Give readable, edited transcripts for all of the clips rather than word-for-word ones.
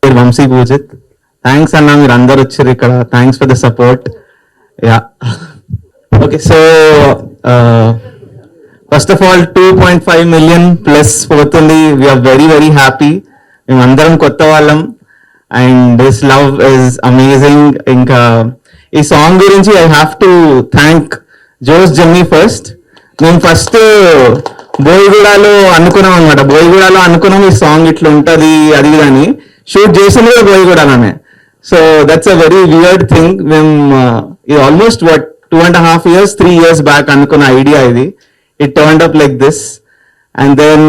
పేరు వంశీ పూజిత్. థ్యాంక్స్ అన్న, మీరు అందరు వచ్చారు ఇక్కడ. Thanks for the support. Yeah okay, so first of all 2.5 million plus పోతుంది. We are very very happy. మేమందరం కొత్త వాళ్ళం and this love is amazing. ఇంకా ఈ సాంగ్ గురించి I have to thank Jose Jimmy first. మేము ఫస్ట్ బోయిగూడలో అనుకున్నాం అనమాట. బోయిగూడలో అనుకున్నాం ఈ సాంగ్ ఇట్లా ఉంటుంది అది అని. షూట్ చేసింది కూడా బోయిగూడలోనే. So that's a very weird thing. మేము ఇది ఆల్మోస్ట్ 2.5 years 3 years బ్యాక్ అనుకున్న ఐడియా ఇది. It turned up like this. And then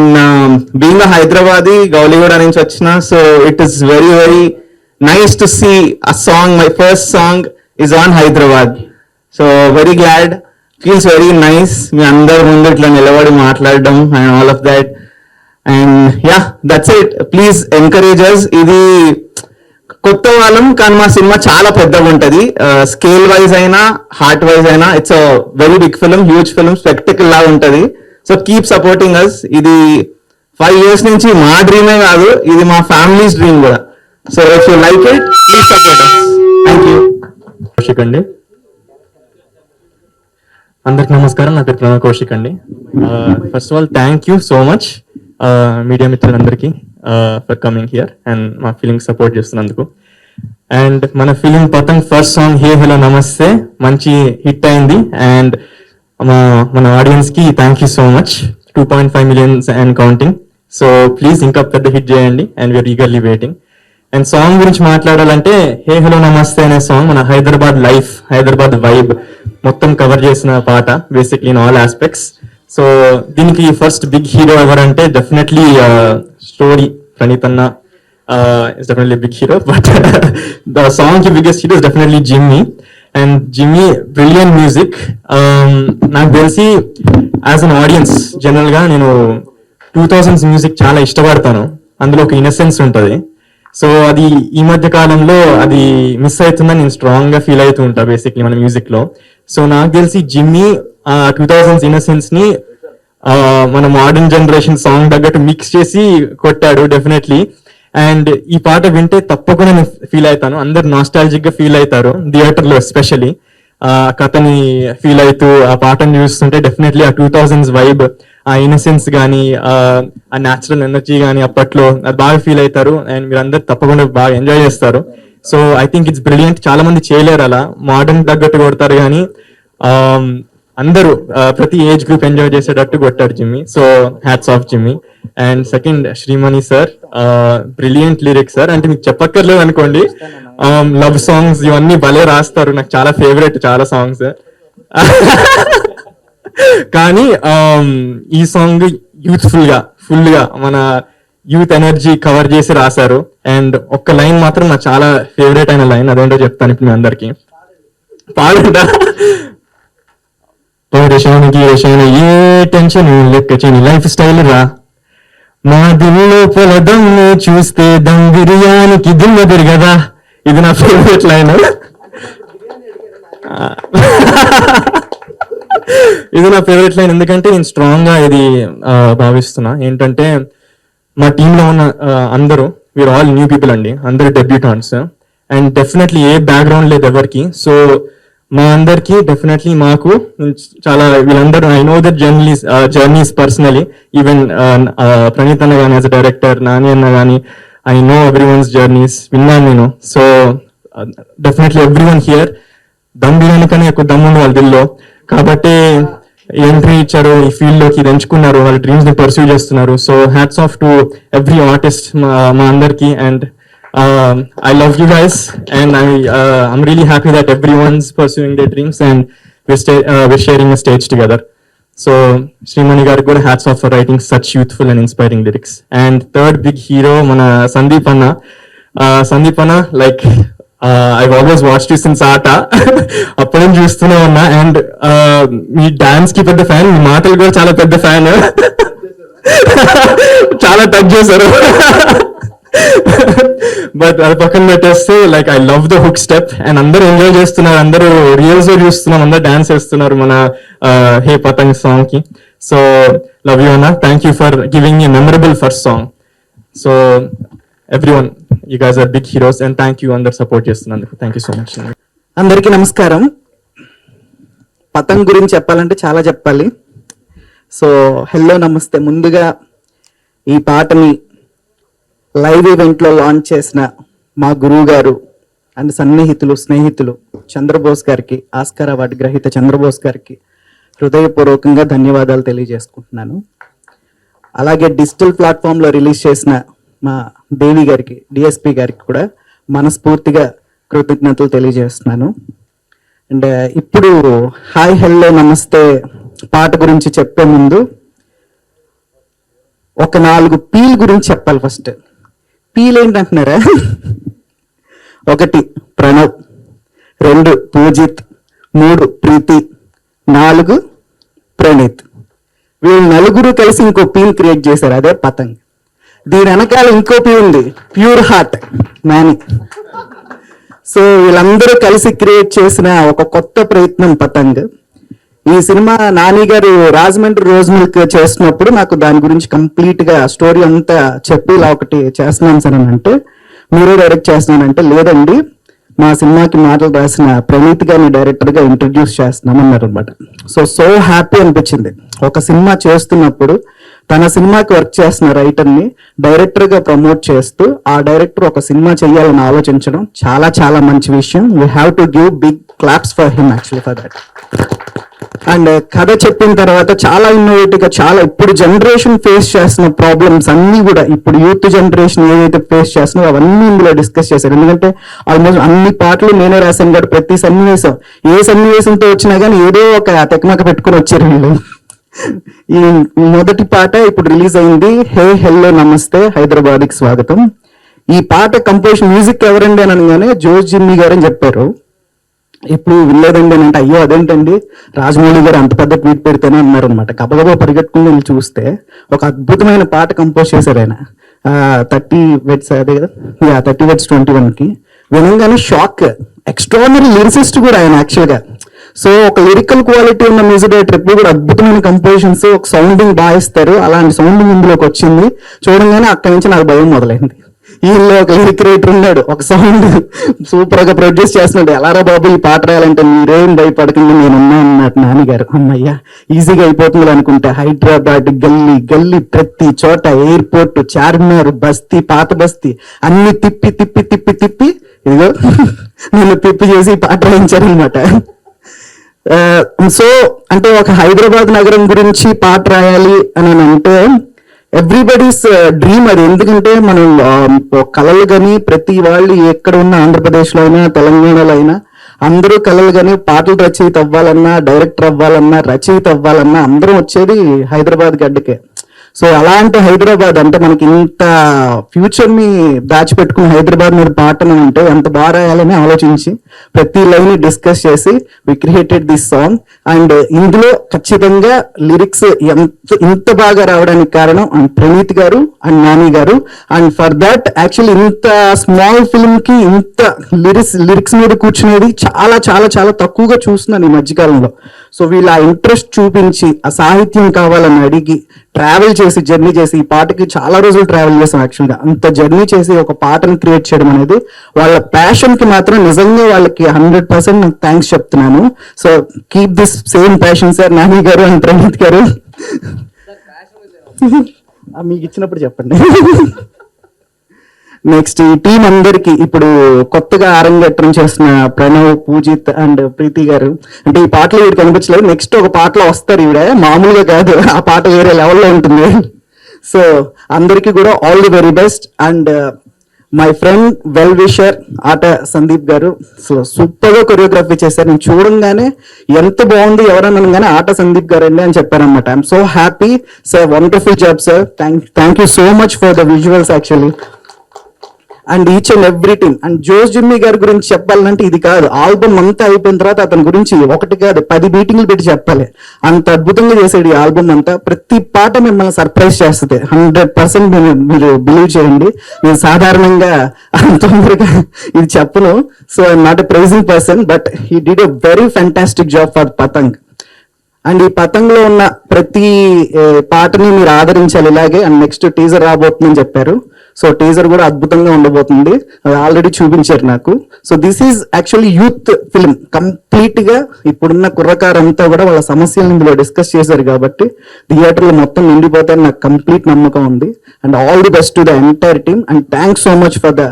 being a Hyderabadi, Gowliguda నుంచి వచ్చిన, so it is very very nice to see a song. My first song is on Hyderabad. So very glad, feels very nice. మీ అందరి ముందు ఇట్లా నిలబడి మాట్లాడడం and all of that. And yeah, that's it. Please encourage us. ఇది కొత్త వాళ్ళం కానీ మా సినిమా చాలా పెద్దగా ఉంటుంది. స్కేల్ వైజ్ అయినా హార్ట్ వైజ్ అయినా it's a very big film, huge film, spectacle లాగా ఉంటుంది. So keep supporting us. ఇది 5 years నుంచి మా డ్రీమే కాదు, ఇది మా ఫ్యామిలీస్ డ్రీమ్ కూడా. So if you like it, please support us. Thank you. Kaushik అండి. అందరికి నమస్కారం. నా పేరు ప్రణవ్ కౌశిక్ అండి. First of all thank you so much media మిత్రులందరికీ ఫర్ కమింగ్ హియర్ అండ్ మా ఫిలిం సపోర్ట్ చేస్తున్నందుకు. అండ్ మన film Patang first song hey hello namaste మంచి హిట్ అయింది. అండ్ మన ఆడియన్స్ కి thank you so much. 2.5 million and counting. So please ఇంకా పెద్ద హిట్ చేయండి and we are eagerly waiting. And song గురించి మాట్లాడాలంటే హే హలో నమస్తే అనే సాంగ్ మన హైదరాబాద్ లైఫ్, హైదరాబాద్ వైబ్ మొత్తం కవర్ చేసిన పాట basically in all aspects. So దీనికి ఫస్ట్ బిగ్ హీరో ఎవరంటే డెఫినెట్లీ స్టోరీ ప్రణీత్ అన్న is definitely big hero. But the song కి biggest hero is definitely Jimmy. And Jimmy brilliant music. నాకు తెలిసి యాజ్ అన్ ఆడియన్స్ జనరల్ గా నేను 2000s మ్యూజిక్ చాలా ఇష్టపడతాను. అందులో ఒక ఇన్నసెన్స్ ఉంటుంది. సో అది ఈ మధ్య కాలంలో అది మిస్ అవుతుందని నేను స్ట్రాంగ్ గా ఫీల్ అవుతూ ఉంటా బేసిక్లీ మన మ్యూజిక్ లో. సో నాకు తెలిసి జిమ్మీ 2000s ఇన్నసెన్స్ ని మన మోడర్న్ జనరేషన్ సాంగ్ తగ్గట్టు మిక్స్ చేసి కొట్టాడు డెఫినెట్లీ. అండ్ ఈ పాట వింటే తప్పకుండా నేను ఫీల్ అవుతాను. అందరు నాస్టాలజిక్ గా ఫీల్ అవుతారు థియేటర్ లో ఎస్పెషలీ. కథని ఫీల్ అవుతూ ఆ పాటను చూస్తుంటే డెఫినెట్లీ ఆ 2000s వైబ్, ఆ ఇన్నసెన్స్ కానీ ఆ న్యాచురల్ ఎనర్జీ కానీ అప్పట్లో అది బాగా ఫీల్ అవుతారు. అండ్ మీరు అందరు తప్పకుండా బాగా ఎంజాయ్ చేస్తారు. So I think it's brilliant. చాలా మంది చేయలేరు అలా, మోడర్న్ తగ్గట్టు కొడతారు కానీ అందరూ ప్రతి ఏజ్ గ్రూప్ ఎంజాయ్ చేసేటట్టు కొట్టారు Jimmy. So hats off Jimmy. And second Shreemani sir, brilliant lyrics sir. అంటే మీకు చెప్పక్కర్లేదు అనుకోండి, లవ్ సాంగ్స్ ఇవన్నీ భలే రాస్తారు. నాకు చాలా ఫేవరెట్ చాలా సాంగ్స్. కానీ ఈ సాంగ్ యూత్ఫుల్ గా ఫుల్ గా మన యూత్ ఎనర్జీ కవర్ చేసి రాశారు. అండ్ ఒక్క లైన్ మాత్రం నాకు చాలా ఫేవరెట్ అయిన లైన్, అదేంటో చెప్తాను ఇప్పుడు మీ అందరికి. పాడుంటా పౌరేషానికి ఏ టెన్షన్ లెక్క చేయని లైఫ్ స్టైల్ రా, మా దిల్లో పొల దమ్ము చూస్తే దమ్ బిర్యానీకి దిమ్మ తిరగదా. ఇది నా ఫేవరెట్ లైన్. ఇది నా ఫేవరెట్ లైన్ ఎందుకంటే నేను స్ట్రాంగ్ గా ఇది భావిస్తున్నా. ఏంటంటే మా టీంలో ఉన్న అందరూ వీఆర్ ఆల్ న్యూ పీపుల్ అండి, అందరూ డెబ్యూటాంట్స్. అండ్ డెఫినెట్లీ ఏ బ్యాక్గ్రౌండ్ లేదు ఎవరికి. సో మా అందరికి డెఫినెట్లీ మాకు చాలా వీళ్ళందరూ I know that journeys personally. Even Praneeth అన్న కానీ యాజ్ అ డైరెక్టర్, నాని అన్న కానీ I know everyone's journeys విన్నాను నేను. So definitely everyone here dum biryani కానీ ఎక్కువ దమ్ ఉంది వాళ్ళ దిల్లో. కాబట్టి ఎంట్రీ ఇచ్చారు ఈ ఫీల్డ్ లోకి, ఎంచుకున్నారు, వాళ్ళ డ్రీమ్స్ ని పర్సూ చేస్తున్నారు. So hats off to every artist మా అందరికి. And I love you guys, and I'm really happy that everyone's pursuing their dreams and we're sharing a stage together. So Srimani garu kuda hats off for writing such youthful and inspiring lyrics. And third big hero mana Sandeep Anna, like I've always watched you since Aata. Appadum chustune unna. And mee dance ki pedda fan, mee maatalu kuda chaala pedda fan. Chaala touch chesaru. But అది పక్కన పెట్టేస్తే like I love the hook step. And అందరూ enjoy చేస్తున్నారు, అందరూ రియల్స్ లో చూస్తున్నాం, అందరూ dance చేస్తున్నారు మన హే పతంగ్ సాంగ్ కి. సో లవ్ యూ అన్న, thank you for giving a memorable first song. So everyone. You guys are big heroes, and thank you అందరు సపోర్ట్ చేస్తున్నందుకు. Thank you so much. అందరికీ నమస్కారం. పతంగ్ గురించి చెప్పాలంటే చాలా చెప్పాలి. సో హలో నమస్తే. ముందుగా ఈ పాటని లైవ్ ఈవెంట్లో లాంచ్ చేసిన మా గురువు గారు అండ్ సన్నిహితులు స్నేహితులు చంద్రబోస్ గారికి, ఆస్కార్ అవార్డు గ్రహీత చంద్రబోస్ గారికి హృదయపూర్వకంగా ధన్యవాదాలు తెలియజేసుకుంటున్నాను. అలాగే డిజిటల్ ప్లాట్ఫామ్లో రిలీజ్ చేసిన మా దేవి గారికి, డిఎస్పి గారికి కూడా మనస్ఫూర్తిగా కృతజ్ఞతలు తెలియజేస్తున్నాను. అండ్ ఇప్పుడు హాయ్ హెల్లో నమస్తే పాట గురించి చెప్పే ముందు ఒక 4 పీల్ గురించి చెప్పాలి. ఫస్ట్ పీల్ ఏంటంటున్నారా? 1 ప్రణవ్, 2 పూజిత్, 3 ప్రీతి, 4 ప్రణీత్. వీళ్ళు నలుగురు కలిసి ఇంకో పీల్ క్రియేట్ చేశారు, అదే పతంగ్. దీని వెనకాల ఇంకో పీ ఉంది, ప్యూర్ హార్ట్ నాని. సో వీళ్ళందరూ కలిసి క్రియేట్ చేసిన ఒక కొత్త ప్రయత్నం పతంగ్. ఈ సినిమా నాని గారు రాజమండ్రి రోజ్ మిల్క్ చేస్తున్నప్పుడు నాకు దాని గురించి కంప్లీట్ గా స్టోరీ అంతా చెప్పి ఇలా ఒకటి చేస్తున్నాను సార్ అని అంటే, మీరే డైరెక్ట్ చేస్తున్నానంటే, లేదండి మా సినిమాకి మాటలు రాసిన ప్రణీత్ గారిని డైరెక్టర్ గా ఇంట్రడ్యూస్ చేస్తున్నామన్నారు అనమాట. సో హ్యాపీ అనిపించింది. ఒక సినిమా చేస్తున్నప్పుడు తన సినిమాకి వర్క్ చేస్తున్న రైటర్ ని డైరెక్టర్ గా ప్రమోట్ చేస్తూ ఆ డైరెక్టర్ ఒక సినిమా చేయాలని ఆలోచించడం చాలా చాలా మంచి విషయం. We have to give big claps for him actually for that. And కథ చెప్పిన తర్వాత చాలా ఇన్నోవేటివ్ గా, చాలా ఇప్పుడు జనరేషన్ ఫేస్ చేస్తున్న ప్రాబ్లమ్స్ అన్ని కూడా, ఇప్పుడు యూత్ జనరేషన్ ఏదైతే ఫేస్ చేస్తున్నారో అవన్నీ ఇందులో డిస్కస్ చేశారు. ఎందుకంటే ఆల్మోస్ట్ అన్ని పాటలు నేనే రాశాను కాబట్టి ప్రతి సన్నివేశం, ఏ సన్నివేశంతో వచ్చినా కానీ ఏదో ఒక తెకమక పెట్టుకుని వచ్చారు వీళ్ళు. ఈ మొదటి పాట ఇప్పుడు రిలీజ్ అయింది, హే హెల్లో నమస్తే హైదరాబాద్కి స్వాగతం. ఈ పాట కంపోజిషన్ మ్యూజిక్ ఎవరండి అని అనగానే జోస్ జిమ్మి గారు అని చెప్పారు. ఇప్పుడు వినలేదండి అని అంటే, అయ్యో అదేంటండి రాజమౌళి గారు అంత పెద్ద ట్వీట్ పెడితేనే అన్నారు అనమాట. గబగబా పరిగెట్టుకుని వెళ్ళి చూస్తే ఒక అద్భుతమైన పాట కంపోజ్ చేశారు ఆయన. 30 వెడ్స్ అదే కదా, 30 వెడ్స్ 21కి. వినంగానే షాక్. ఎక్స్ట్రాడినరీ లిరిసిస్ట్ కూడా ఆయన యాక్చువల్గా. సో ఒక లిరికల్ క్వాలిటీ ఉన్న మ్యూజిక్ డైరెక్టర్ ఎప్పుడు కూడా అద్భుతమైన కంపోజిషన్స్, ఒక సౌండింగ్ బాగా ఇస్తారు. అలాంటి సౌండింగ్ ఇందులోకి వచ్చింది. చూడంగానే అక్కడి నుంచి నాకు భయం మొదలైంది. వీళ్ళు ఒక లిరిక్ రైటర్ ఉన్నాడు, ఒక సౌండ్ సూపర్ గా ప్రొడ్యూస్ చేస్తున్నాడు. ఎలారా బాబు ఈ పాట రాయాలంటే, మీరేం భయపడకుండా నేనున్నా అన్నట్టు నాని గారు. అమ్మయ్యా ఈజీగా అయిపోతుంది అనుకుంటా. హైదరాబాద్ గల్లీ గల్లీ ప్రతి చోట, ఎయిర్పోర్ట్, చార్మినార్, బస్తీ, పాత బస్తీ అన్ని తిప్పి తిప్పి తిప్పి తిప్పి ఇదిగో నన్ను తిప్పి చేసి ఈ పాట రాయించారనమాట. సో అంటే ఒక హైదరాబాద్ నగరం గురించి పాట రాయాలి అని అంటే ఎవ్రీబడీస్ డ్రీమ్ అది. ఎందుకంటే మనం కళలు కానీ ప్రతి వాళ్ళు ఎక్కడ ఉన్న ఆంధ్రప్రదేశ్లో అయినా తెలంగాణలో అయినా అందరూ కళలు కానీ పాటలు రచయిత అవ్వాలన్నా, డైరెక్టర్ అవ్వాలన్నా, రచయిత అవ్వాలన్నా అందరం వచ్చేది హైదరాబాద్ గడ్డకే. సో అలాంటి హైదరాబాద్ అంటే మనకి ఇంత ఫ్యూచర్ ని దాచిపెట్టుకుని హైదరాబాద్ మీద పాటను అంటే ఎంత బాగా రాయాలని ఆలోచించి ప్రతి లైన్ డిస్కస్ చేసి we created this song. And ఇందులో ఖచ్చితంగా లిరిక్స్ ఇంత బాగా రావడానికి కారణం అండ్ ప్రణీత్ గారు అండ్ నాని గారు. అండ్ ఫర్ దట్ యాక్చువల్లీ ఇంత స్మాల్ ఫిల్మ్ కి ఇంత లిరిక్స్ మీద కూర్చునేది చాలా చాలా చాలా తక్కువగా చూస్తున్నాను ఈ మధ్యకాలంలో. సో వీళ్ళు ఆ ఇంట్రెస్ట్ చూపించి ఆ సాహిత్యం కావాలని అడిగి ట్రావెల్ చేసి జర్నీ చేసి ఈ పాటకి చాలా రోజులు ట్రావెల్ చేసాం. యాక్చువల్గా అంత జర్నీ చేసి ఒక పాటను క్రియేట్ చేయడం అనేది వాళ్ళ ప్యాషన్ కి మాత్రం నిజంగా వాళ్ళకి 100% నాకు థ్యాంక్స్ చెప్తున్నాను. So keep this same passion sir Nani గారు అండ్ ప్రణీత్ గారు. మీకు ఇచ్చినప్పుడు చెప్పండి. నెక్స్ట్ ఈ టీం అందరికి ఇప్పుడు కొత్తగా అరంగేట్రం చేస్తున్న ప్రణవ్, పూజిత్ అండ్ ప్రీతి గారు, అంటే ఈ పాటలో వీడు కనిపించలేదు, నెక్స్ట్ ఒక పాటలో వస్తారు ఈవిడ, మామూలుగా కాదు, ఆ పాట వేరే లెవెల్లో ఉంటుంది. సో అందరికీ కూడా all the very best. And my friend well wisher ఆట సందీప్ గారు సో సూపర్ గా కొరియోగ్రఫీ చేశారు. నేను చూడంగానే ఎంత బాగుంది ఎవరన్నా అనగానే ఆట సందీప్ గారు అండి అని చెప్పారనమాట. I'm so happy sir, wonderful job sir, thank you so much for the visuals actually and each and every team. And Jose Jimmy గారి గురించి చెప్పాలంటే ఇది కాదు, ఆల్బమ్ అంతా అయిపోయిన తర్వాత అతని గురించి ఒకటి కాదు 10 మీటింగ్లు పెట్టి చెప్పాలి. అంత అద్భుతంగా చేసాడు ఈ ఆల్బమ్ అంతా. ప్రతి పాట మిమ్మల్ని సర్ప్రైజ్ చేస్తుంది. 100% మీరు బిలీవ్ చేయండి. నేను సాధారణంగా అంత తొందరగా ఇది చెప్పను. So I'm not a praising person but he did a very fantastic job for Patang. And ఈ పతంగ్లో ఉన్న ప్రతి పాటని మీరు ఆదరించాలి ఇలాగే. అండ్ నెక్స్ట్ టీజర్ రాబోతుందని చెప్పారు. సో టీజర్ కూడా అద్భుతంగా ఉండబోతుంది, అది ఆల్రెడీ చూపించారు నాకు. So this is actually youth film. Complete గా ఇప్పుడున్న కుర్రకారంతా కూడా వాళ్ళ సమస్యలను ఇందులో డిస్కస్ చేశారు కాబట్టి థియేటర్లు మొత్తం నిండిపోతాయని నాకు కంప్లీట్ నమ్మకం ఉంది. And all the best to the entire team and thanks so much for the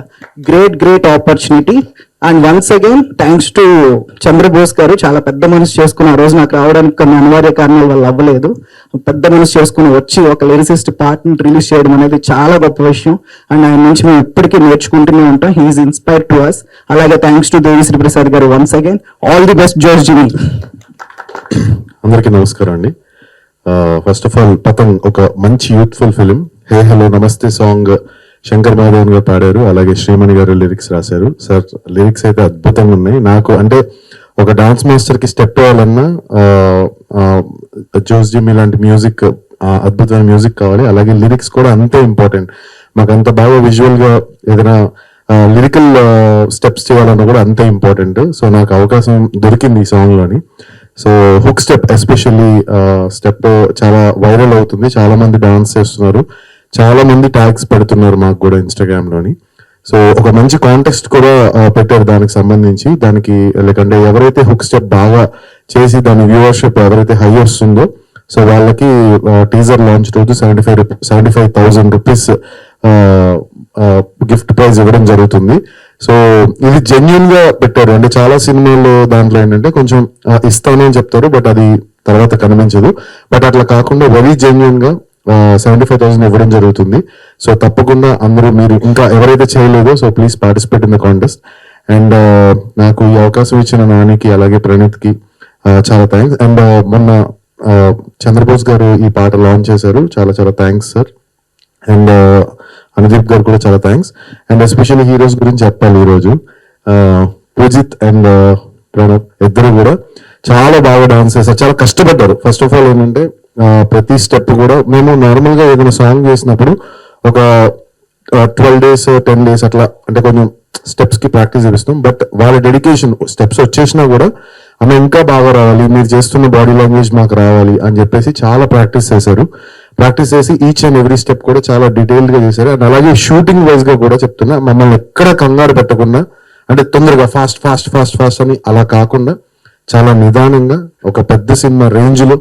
great opportunity. And once again thanks to Chandrabose గారు, చాలా పెద్ద మనసు చేసుకుని, ఆ రోజు నాకు రావడానికి కొన్ని అనివార్య కారణాల వల్ల అవ్వలేదు, పెద్ద మనసు చేసుకుని వచ్చి ఒక లిరిసిస్ట్ పార్ట్ని రిలీజ్ చేయడం అనేది చాలా గొప్ప విషయం. అండ్ ఆయన నుంచి మేము ఇప్పటికీ నేర్చుకుంటూనే ఉంటాం. He is inspire to us. అలాగే థ్యాంక్స్ టు దేవిశ్రీ ప్రసాద్ గారు once again. All the best George Jimmy. అందరికీ నమస్కారం అండి. ఫస్ట్ ఆఫ్ ఆల్ పతంగ్ ఒక మంచి youthful film. Hey hello namaste song Shankar Madhavan గారు పాడారు, అలాగే శ్రీమణి గారు లిరిక్స్ రాశారు. సార్ లిరిక్స్ అయితే అద్భుతంగా ఉన్నాయి. నాకు అంటే ఒక డాన్స్ మాస్టర్ కి స్టెప్ వేయాలన్నా జోస్ జిమ్ ఇలాంటి మ్యూజిక్, అద్భుతమైన మ్యూజిక్ కావాలి. అలాగే లిరిక్స్ కూడా అంతే ఇంపార్టెంట్. మాకు అంత బాగా విజువల్ గా ఏదైనా లిరికల్ స్టెప్స్ చేయాలన్నా కూడా అంతే ఇంపార్టెంట్. సో నాకు అవకాశం దొరికింది ఈ సాంగ్ లోని. So hook step especially step చాలా వైరల్ అవుతుంది, చాలా మంది డాన్స్ చేస్తున్నారు, చాలా మంది ట్యాగ్స్ పెడుతున్నారు మాకు కూడా ఇన్స్టాగ్రామ్ లోని. సో ఒక మంచి కాంటెస్ట్ కూడా పెట్టారు దానికి సంబంధించి. దానికి లేకంటే ఎవరైతే హుక్ స్టెప్ బాగా చేసి దాని వ్యూవర్షిప్ ఎవరైతే హై వస్తుందో సో వాళ్ళకి టీజర్ లాంచ్ రోజు 75,000 రూపీస్ గిఫ్ట్ ప్రైజ్ ఇవ్వడం జరుగుతుంది. సో ఇది జెన్యున్ గా పెట్టారు. అంటే చాలా సినిమాలు దాంట్లో ఏంటంటే కొంచెం ఇస్తాను అని చెప్తారు, బట్ అది తర్వాత కనిపించదు. బట్ అట్లా కాకుండా వెరీ జెన్యున్ గా 75,000 ఇవ్వడం జరుగుతుంది. సో తప్పకుండా అందరూ మీరు ఇంకా ఎవరైతే చేయలేదో so please participate in the contest. And నాకు ఈ అవకాశం ఇచ్చిన నానికి అలాగే ప్రణీత్ కి చాలా థ్యాంక్స్. అండ్ మొన్న చంద్రబోస్ గారు ఈ పాట లాంచ్ చేశారు, చాలా చాలా థ్యాంక్స్ సార్. అండ్ అనుదీప్ గారు కూడా చాలా థ్యాంక్స్. అండ్ ఎస్పెషల్లీ హీరోస్ గురించి చెప్పాలి ఈరోజు. పూజిత్ అండ్ ప్రణవ్ ఇద్దరు కూడా చాలా బాగా డాన్స్ చేశారు, చాలా కష్టపడ్డారు. ఫస్ట్ ఆఫ్ ఆల్ ఏంటంటే ప్రతి స్టెప్ కూడా మేము నార్మల్ గా ఏదైనా సాంగ్ చేసినప్పుడు ఒక 12 days 10 days అట్లా అంటే కొంచెం స్టెప్స్ కి ప్రాక్టీస్ చేపిస్తాం. బట్ వాళ్ళ డెడికేషన్ స్టెప్స్ వచ్చేసినా కూడా ఆమె ఇంకా బాగా రావాలి, మీరు చేస్తున్న బాడీ లాంగ్వేజ్ మాకు రావాలి అని చెప్పేసి చాలా ప్రాక్టీస్ చేశారు. ప్రాక్టీస్ చేసి ఈచ్ అండ్ ఎవ్రీ స్టెప్ కూడా చాలా డీటెయిల్డ్ గా చేశారు. అండ్ అలాగే షూటింగ్ వైజ్ గా కూడా చెప్తున్నా, మమ్మల్ని ఎక్కడ కంగారు పెట్టకుండా అంటే తొందరగా ఫాస్ట్ ఫాస్ట్ ఫాస్ట్ ఫాస్ట్ అని అలా కాకుండా చాలా నిదానంగా ఒక పెద్ద సినిమా రేంజ్ లో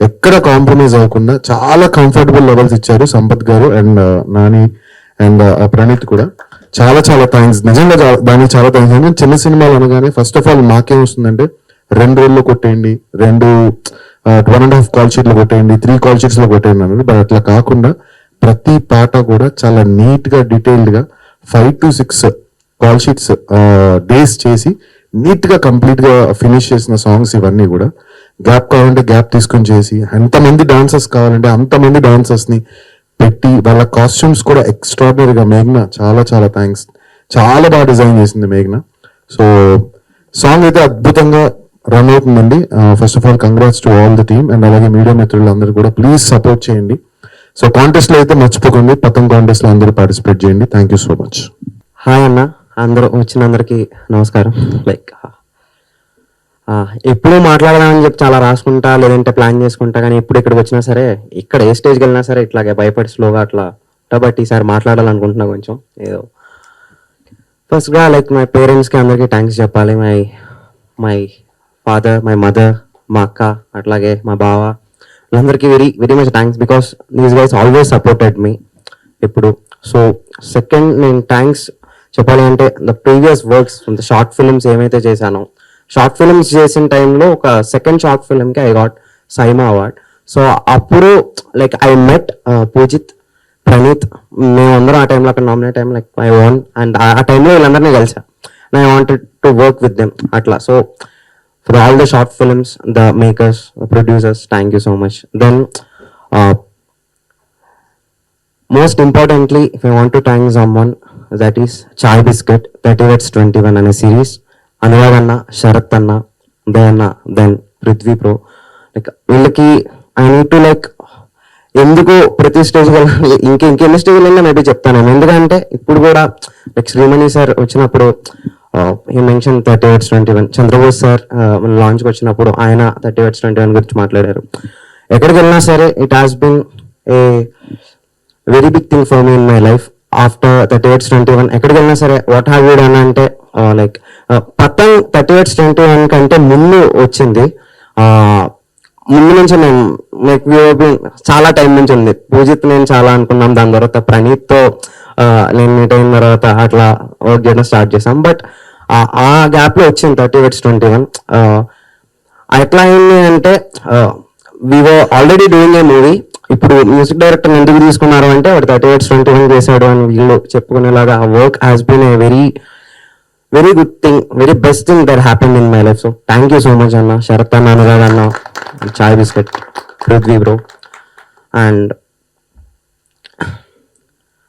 ఎక్కడ కాంప్రమైజ్ అవ్వకుండా చాలా కంఫర్టబుల్ లెవెల్స్ ఇచ్చారు సంపత్ గారు అండ్ నాని అండ్ ప్రణీత్ కూడా. చాలా చాలా థ్యాంక్స్, నిజంగా దానికి చాలా థ్యాంక్స్. అంటే చిన్న సినిమాలు అనగానే ఫస్ట్ ఆఫ్ ఆల్ మాకేం వస్తుందంటే 2 రోజుల్లో కొట్టేయండి, 1.5 కాల్ షీట్లు కొట్టేయండి, 3 కాల్ షీట్స్ లో కొట్టేయండి అన్నది. బట్ అట్లా కాకుండా ప్రతి పాట కూడా చాలా నీట్ గా డీటెయిల్డ్ గా 5 to 6 కాల్ షీట్స్ డేస్ చేసి నీట్ గా కంప్లీట్ గా ఫినిష్ చేసిన సాంగ్స్ ఇవన్నీ కూడా. గ్యాప్ కావాలంటే గ్యాప్ తీసుకొని చేసి, ఎంతమంది డాన్సర్స్ కావాలంటే అంతమంది డాన్సర్స్ ని పెట్టి వాళ్ళ కాస్ట్యూమ్స్ కూడా ఎక్స్ట్రాడినరీగా. మేఘ్నా చాలా చాలా థ్యాంక్స్, చాలా బాగా డిజైన్ చేసింది మేఘ్నా. సో సాంగ్ అయితే అద్భుతంగా రన్ అవుతుందండి. First of all congrats to all the team and అలాగే మీడియా మిత్రులు అందరూ కూడా ప్లీజ్ సపోర్ట్ చేయండి. సో కాంటెస్ట్ లో అయితే మర్చిపోకండి, పతంగ్ కాంటెస్ట్ లో అందరూ పార్టిసిపేట్ చేయండి. Thank you so much. Hi అన్న, అందరూ వచ్చిన అందరికి నమస్కారం. లైక్ ఎప్పుడు మాట్లాడదామని చెప్పి చాలా రాసుకుంటా లేదంటే ప్లాన్ చేసుకుంటా, కానీ ఎప్పుడు ఇక్కడికి వచ్చినా సరే, ఇక్కడ ఏ స్టేజ్కి వెళ్ళినా సరే ఇట్లాగే భయపడి స్లోగా అట్లా బట్ ఈసారి మాట్లాడాలనుకుంటున్నా కొంచెం ఏదో. ఫస్ట్గా లైక్ మై పేరెంట్స్కి అందరికీ థ్యాంక్స్ చెప్పాలి. మై ఫాదర్, మై మదర్, మా అక్క, అట్లాగే మా బావ, వీళ్ళందరికీ very very much thanks because these guys always supported me ఎప్పుడు. సో సెకండ్ నేను థ్యాంక్స్ చెప్పాలి అంటే the previous works short films ఏమైతే చేశానో, షార్ట్ ఫిల్మ్స్ చేసిన టైంలో ఒక సెకండ్ షార్ట్ ఫిల్మ్కి I got SIIMA award. So అప్పుడు like I met Poojith, Praneeth, మేమందరం ఆ టైంలో అక్కడ nominate time like I won and ఆ టైంలో వీళ్ళందరినీ కలిసా. I wanted to work with them అట్లా. So for all the short films, the makers, producers, thank you so much. Then most importantly, if I want to thank someone, that is Chai Biscuit 30/21 అనే series. Anurag అన్న, శరత్ అన్న, దయన్న, then Prithvi pro, like వీళ్ళకి I need to like ఎందుకు ప్రతి stage వెళ్ళాలి, ఇంకెన్ని స్టేజ్లు వెళ్ళినా maybe చెప్తాను. ఎందుకంటే ఇప్పుడు కూడా లైక్ శ్రీమణి సార్ వచ్చినప్పుడు ఈ మెన్షన్ 30/21 చంద్రబోస్ సార్ మన లాంచ్కి వచ్చినప్పుడు ఆయన 30/21 గురించి మాట్లాడారు. ఎక్కడికి వెళ్ళినా సరే it has been a very big thing for me in my life after 30/21. ఎక్కడికి వెళ్ళినా సరే వాట్ హ్యావ్ యూ డన్ అంటే లైక్ పతంగ్ 30/21 కంటే ముందు వచ్చింది. ముందు నుంచి నేను లైక్ చాలా టైం నుంచి ఉంది. పూజిత్ నేను చాలా అనుకున్నాం, దాని తర్వాత ప్రణీత్తో నేను మీట్ అయిన తర్వాత అట్లా వర్క్ చేయడం స్టార్ట్ చేసాం. బట్ ఆ గ్యాప్ లో వచ్చింది 30/21. ఎట్లా అయింది అంటే we are already doing a movie. ఇప్పుడు మ్యూజిక్ డైరెక్టర్ ఎందుకు తీసుకున్నారు అంటే వాడు 30/21 చేశాడు అని వీళ్ళు చెప్పుకునేలాగా work has been a very good thing, very best thing that happened in my life. So thank you so much అన్న, శరత్ అన్న, అనురాగ్ అన్న, Chai Bisket, Prithvi bro. And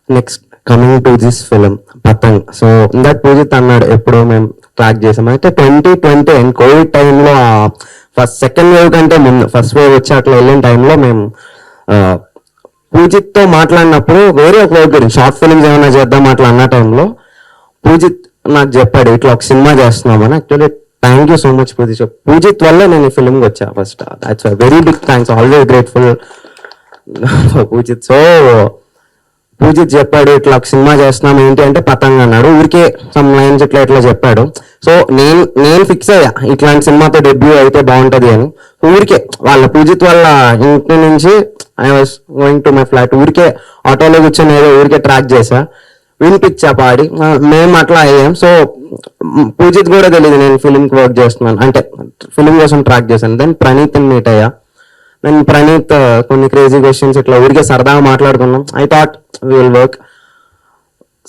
next coming to this film Patang. So ఇందాక పూజిత్ అన్నాడు ఎప్పుడో మేము ట్రాక్ చేసాం అయితే 2020 అండ్ కోవిడ్ టైంలో సెకండ్ వేవ్ కంటే ముందు ఫస్ట్ వేవ్ వచ్చి అట్లా వెళ్ళిన టైంలో మేము పూజిత్తో మాట్లాడినప్పుడు వేరే ఒక వర్క్ గురించి షార్ట్ ఫిలిమ్స్ ఏమైనా చేద్దాం అట్లా అన్న టైంలో పూజిత్ నాకు చెప్పాడు ఇట్లా ఒక సినిమా చేస్తున్నామని. Actually thank you so much Poojith. Poojith వల్ల నేను ఈ ఫిల్మ్కి వచ్చా first. That's very big thanks, always grateful Poojith. So Poojith చెప్పాడు ఇట్లా ఒక సినిమా చేస్తున్నాం ఏంటి అంటే పతంగ్ అన్నాడు. ఊరికే సమ్ లైన్స్ ఇట్లా ఇట్లా చెప్పాడు. సో నేను ఫిక్స్ అయ్యా ఇట్లాంటి సినిమాతో డెబ్యూ అయితే బాగుంటది అని. ఊరికే వాళ్ళ పూజిత్ వాళ్ళ ఇంటి నుంచి I was going to my flat, ఊరికే ఆటోలో కూర్చొని ఏదో ఊరికే ట్రాక్ చేసా, వినిపించా పాడి, మేము అట్లా అయ్యాం. సో పూజిత్ కూడా తెలియదు నేను ఫిలింకి వర్క్ చేస్తున్నాను అంటే ఫిలిం కోసం ట్రాక్ చేశాను. దెన్ ప్రణీత్ని మీట్ అయ్యా. దెన్ ప్రణీత్ కొన్ని క్రేజీ క్వశ్చన్స్ ఇట్లా ఊరికే సరదాగా మాట్లాడుకున్నాం. I thought will work,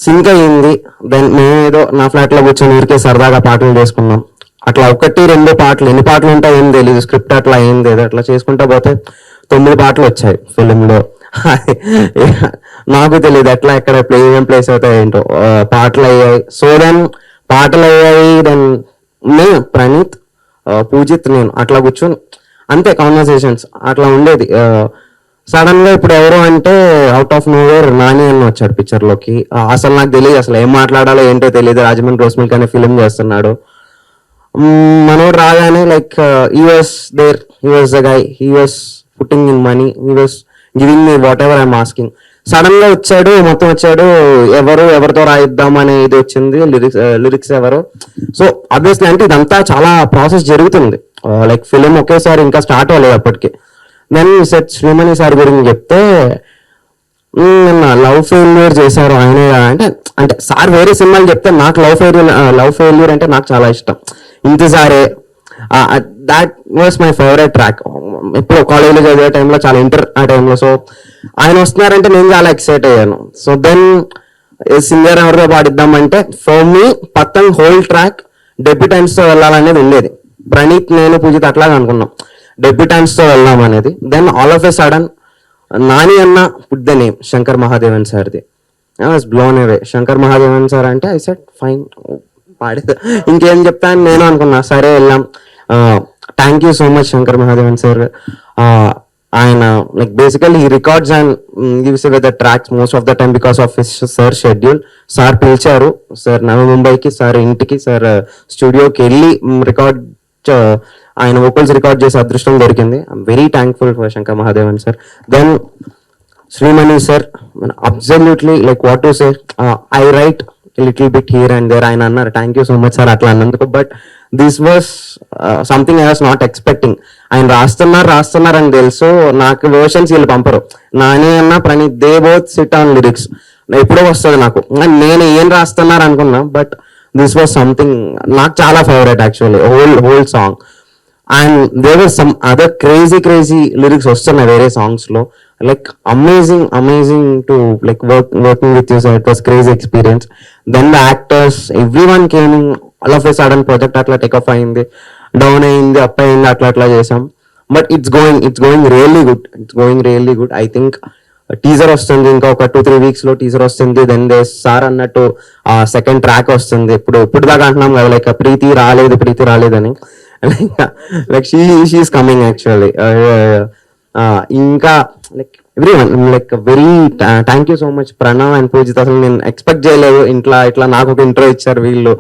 sync అయ్యింది. దెన్ మేమేదో నా ఫ్లాట్లో కూర్చొని ఊరికే సరదాగా పాటలు చేసుకున్నాం. అట్లా 1-2 పాటలు, ఎన్ని పాటలు ఉంటాయో ఏం తెలియదు, స్క్రిప్ట్ అట్లా అయింది ఏదో అట్లా చేసుకుంటా పోతే 9 పాటలు వచ్చాయి ఫిలింలో. నాకు తెలియదు ఎట్లా ఎక్కడ ఏం ప్లేస్ అవుతాయి ఏంటో, పాటలు అయ్యాయి. సో దెన్ పాటలు అయ్యాయి. దెన్ నేను ప్రణీత్, పూజిత్, నేను అట్లా కూర్చొని అంతే కాన్వర్సేషన్స్ అట్లా ఉండేది. సడన్ గా ఇప్పుడు ఎవరు అంటే అవుట్ ఆఫ్ నోవేర్ నాని అన్న వచ్చాడు పిక్చర్ లోకి. అసలు నాకు తెలియదు అసలు ఏం మాట్లాడాలో ఏంటో తెలియదు. రాజమండ్రి రోస్ మిల్క్ అనే ఫిలిం చేస్తున్నాడు. మనోడు రాగానే like he was there, he was the guy, he was putting in money, he was giving me whatever I'm asking. Sudden గా వచ్చాడు, మొత్తం వచ్చాడు, ఎవరితో రాయిద్దాం అనే ఇది వచ్చింది, లిరిక్స్ ఎవరు. సో ఆబ్వియస్లీ అంటే ఇదంతా చాలా ప్రాసెస్ జరుగుతుంది. లైక్ ఫిలిం ఒకేసారి ఇంకా స్టార్ట్ అవ్వలేదు అప్పటికి. దెన్ సెట్ శ్రీమణి సార్ గురించి చెప్తే లవ్ ఫెయిల్యూర్ చేశారు ఆయన అంటే అంటే సార్ వేరే సినిమాలు చెప్తే నాకు లవ్ ఫెయిల్యూర్ అంటే నాకు చాలా ఇష్టం. ఇంతసారే that was my favourite track. ఇప్పుడు కాలేజ్లో చదివే టైంలో చాలా ఇంటర్ ఆ టైంలో. సో ఆయన వస్తున్నారంటే నేను చాలా ఎక్సైట్ అయ్యాను. సో దెన్ సింగర్ ఎవరితో పాడిద్దామంటే for me Patang whole track debutants తో వెళ్ళాలనేది ఉండేది. ప్రణీత్, నేను, పూజిత్ అట్లాగా అనుకున్నాం డెబ్యూటెంట్స్ తో వెళ్దాం అనేది. Then all of a sudden Nani అన్న put the name Shankar Mahadevan సార్ది. I was blown away. Shankar Mahadevan sir అంటే ఐ సెడ్ ఫైన్, పాడేది ఇంకేం చెప్తాను నేను అనుకున్నా. సరే వెళ్ళాం. Thank you so much Shankar Mahadevan sir. ఆయన like basically he records and gives away the tracks most of the time because of his sir schedule. Sir పిలిచారు, సార్ నవి ముంబైకి, సార్ ఇంటికి, సార్ స్టూడియోకి వెళ్ళి రికార్డ్ ఆయన వోకల్స్ రికార్డ్ చేసే అదృష్టం దొరికింది. I'm very thankful for Shankar Mahadevan sir. Then Shrimani sir, absolutely like what to say, I write little bit here and there. ఆయన అన్నారు thank you so much sir అట్లా అన్నందుకు. But this was something I was not expecting. ఆయన రాస్తున్నారు అని తెలుసు. నాకు versions వీళ్ళు పంపరు. నాని అన్న Praneeth, they both SIT on lyrics. ఎప్పుడో వస్తుంది నాకు, నేను ఏం రాస్తున్నారు అనుకున్నా. బట్ దిస్ వాస్ సంథింగ్ నాకు చాలా favourite actually whole song. And there were some other crazy lyrics వస్తున్నాయి వేరే సాంగ్స్ లో. Like amazing to like working with you sir. It was crazy experience. Then the actors everyone came in. All of a sudden project అట్లా take off అయింది, down అయింది, up అయింది, అట్లా చేసాం. But it's going really good. I think teaser వస్తుంది ఇంకా ఒక 2-3 weeks లో టీజర్ వస్తుంది. దెన్ దే సార్ అన్నట్టు సెకండ్ ట్రాక్ వస్తుంది. ఇప్పుడు దాకా అంటున్నాం కదా లైక్ ప్రీతి రాలేదని. Like she is coming actually. ఇంకా like everyone like very thank you so much Pranav and Poojith. అసలు నేను ఎక్స్పెక్ట్ చేయలేదు ఇట్లా నాకు ఒక ఇంట్రో ఇచ్చారు వీళ్ళు.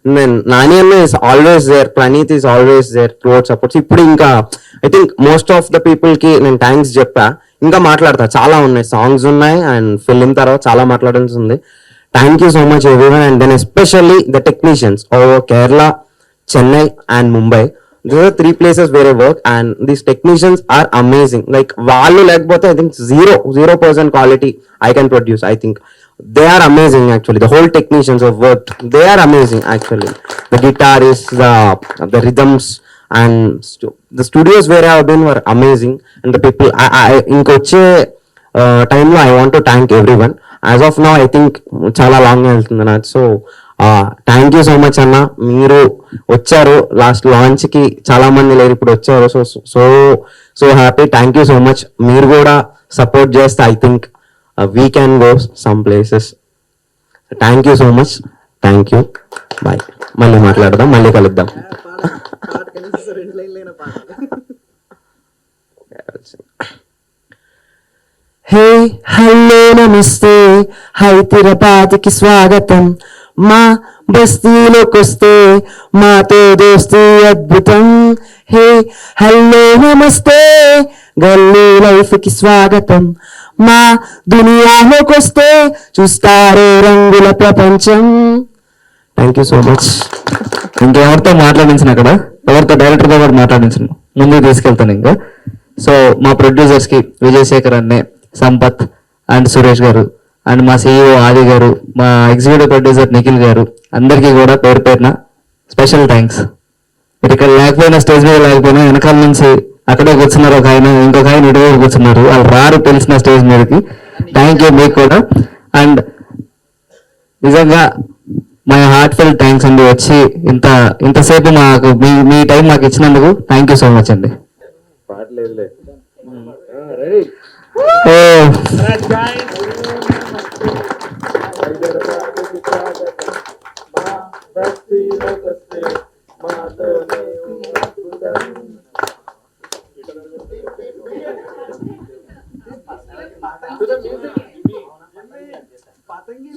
నేను నాని అన్న is always there, Praneeth is always there throughout supports. ఇప్పుడు ఇంకా I think most of the people కి నేను థ్యాంక్స్ చెప్పా, ఇంకా మాట్లాడతా, చాలా ఉన్నాయి, సాంగ్స్ ఉన్నాయి అండ్ ఫిల్మ్ తర్వాత చాలా మాట్లాడాల్సి ఉంది. Thank you so much everyone, and then especially the technicians over Kerala, Chennai and Mumbai. These are 3 places where I work, and these technicians are amazing. Like వాళ్ళు లేకపోతే I think 0% quality I can produce. I think they are amazing actually. The whole technicians have worked. They are amazing actually. The guitarists, the rhythms, and the studios where I have been were amazing. And the people ఇంకొచ్చే time లో I want to thank everyone. As of now I think చాలా long వెళ్తుంది నాకు. So thank you so much అన్న, మీరు వచ్చారు last launch కి, చాలా మంది లేరు, ఇప్పుడు వచ్చారు. So so so happy. Thank you so much. మీరు కూడా సపోర్ట్ చేస్తే I think we can go some places. Thank you so much. Thank you. Bye. మళ్ళీ మాట్లాడదాం, మళ్ళీ కలుద్దాం. హే హలో నమస్తే, హైదరాబాద్కి స్వాగతం, మా బస్తీలోకొస్తే మాతో దోస్తీ అద్భుతం. హే హలో నమస్తే, గల్లీ లైఫ్కి స్వాగతం, మా దునియాలోకొస్తే చూస్తారే రంగుల ప్రపంచం. Thank you so much. ఇంకెవరితో మాట్లాడించిన అక్కడ, ఎవరితో డైరెక్టర్తో కూడా మాట్లాడించను, ముందుకు తీసుకెళ్తాను ఇంకా. సో మా ప్రొడ్యూసర్స్ కి విజయ్ శేఖర్ అన్నే, సంపత్ అండ్ సురేష్ గారు, అండ్ మా CEO ఆది గారు, మా ఎగ్జిక్యూటివ్ ప్రొడ్యూసర్ నిఖిల్ గారు, అందరికీ కూడా పేరు పేరున స్పెషల్ థ్యాంక్స్. మీరు ఇక్కడ లేకపోయినా, స్టేజ్ మీద లేకపోయినా, వెనకాల నుంచి అక్కడే కూర్చున్నారు ఒక ఆయన, ఇంకొక ఆయన ఇటు వైపు కూర్చున్నారు, వాళ్ళు రారు తెలిసిన స్టేజ్ మీదకి. థ్యాంక్ యూ మీకు కూడా. అండ్ నిజంగా మై హార్ట్ఫుల్ థ్యాంక్స్ అండి, వచ్చి ఇంతసేపు మాకు మీ టైం మాకు ఇచ్చినందుకు థ్యాంక్ యూ సో మచ్ అండి. పతంగి